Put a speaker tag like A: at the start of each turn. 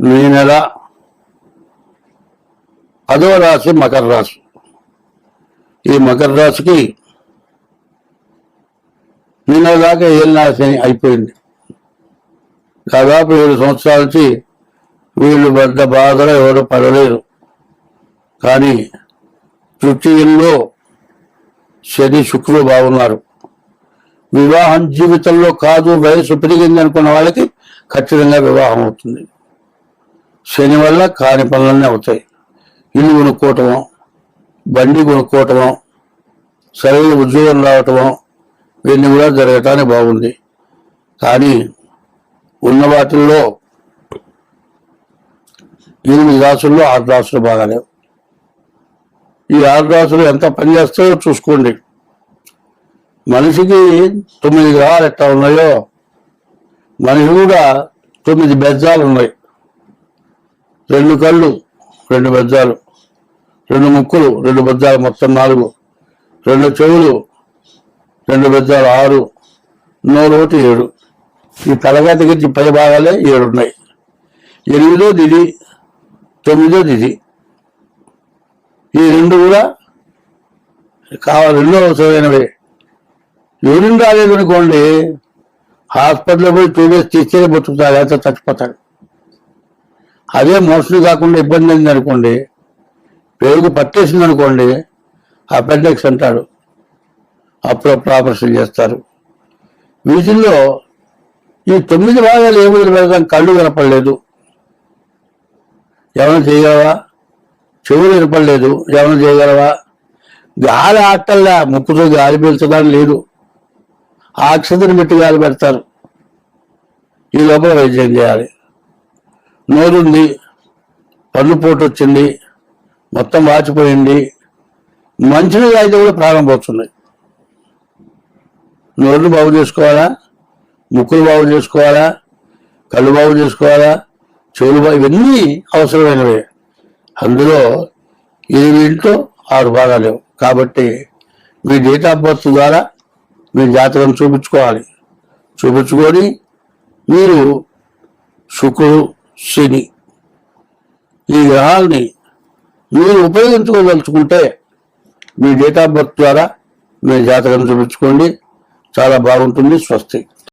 A: ఈ నెల 10వ రాశి మకర రాశి. ఈ మకర రాశికి నిన్న దాకా ఏలినాడు శని అయిపోయింది. దాదాపు 7 సంవత్సరాల నుంచి వీళ్ళు పెద్ద బాధలో ఎవరు పడలేరు. కానీ తృతీయంలో శని శుక్రుడు బాగున్నారు. వివాహం జీవితంలో కాదు, వయసు పెరిగింది అనుకున్న వాళ్ళకి ఖచ్చితంగా వివాహం అవుతుంది. శని వల్ల కాని పనులన్నీ అవుతాయి. ఇల్లు కొనుక్కోవటమో, బండి కొనుక్కోవటమో, సరైన ఉద్యోగం రావటమో ఇవన్నీ కూడా జరగటానికి బాగుంది. కానీ ఉన్న వాటిల్లో 8 రాసుల్లో 6 రాసులు బాగాలేవు. ఈ 6 రాసులు ఎంత పనిచేస్తాయో చూసుకోండి. మనిషికి 9 గ్రహాలు ఎట్లా ఉన్నాయో మనిషి కూడా 9 బెజ్జాలు ఉన్నాయి. 2 కళ్ళు 2 బెజ్జాలు, 2 ముక్కులు 2 బెజ్జాలు, మొత్తం 4, 2 చెవులు 2 బెజ్జాలు 6, నోరు 1 7. ఈ తలగా దగ్గర పై భాగాలే 7 ఉన్నాయి. 8దో దిది, 9దో దిది. ఈ 2 కూడా కావాలి, 2 అవసరమైనవే. యూరిన్ రాలేదు అనుకోండి, హాస్పిటల్లో పోయి చూడేసి తీస్తే బతుకుతాడు, అయితే చచ్చిపోతాడు. అదే మోషన్ కాకుండా ఇబ్బంది అయింది అనుకోండి, పేరుకు పట్టేసింది అనుకోండి, అపెండిక్స్ అంటాడు. అప్పుడప్పుడు ఆపరేషన్ చేస్తారు. వీటిల్లో ఈ 9 భాగాలు ఏమైనా పెడతాం. కళ్ళు వినపడలేదు, ఏమైనా చేయగలవా? చెవులు వినపడలేదు, ఏమైనా చేయగలవా? గాలి ఆటల్లా, ముక్కుతో గాలి పీల్చడానికి లేదు, ఆక్సిజన్ పెట్టి గాలి పెడతారు. ఈ లోపల వైద్యం చేయాలి. నోరుంది, పన్నుపోటు వచ్చింది, మొత్తం వాచిపోయింది, మంచినీళ్ళు అయితే కూడా ప్రాణం పోతున్నాయి. నోళ్ళు బాగు చేసుకోవాలా, ముక్కులు బాగు చేసుకోవాలా, కళ్ళు బాగు చేసుకోవాలా, చెవులు బాగు, ఇవన్నీ అవసరమైనవే. అందులో 7 6 భాగాలు. కాబట్టి మీ డేట్ ఆఫ్ బర్త్ ద్వారా మీ జాతకం చూపించుకోవాలి. చూపించుకొని మీరు శుక్రుడు, శని ఈ గ్రహాలని మీరు ఉపయోగించుకోదలుచుకుంటే మీ డేట్ ఆఫ్ బర్త్ ద్వారా మీ జాతకం చూపించుకోండి. చాలా బాగుంటుంది. స్వస్తి.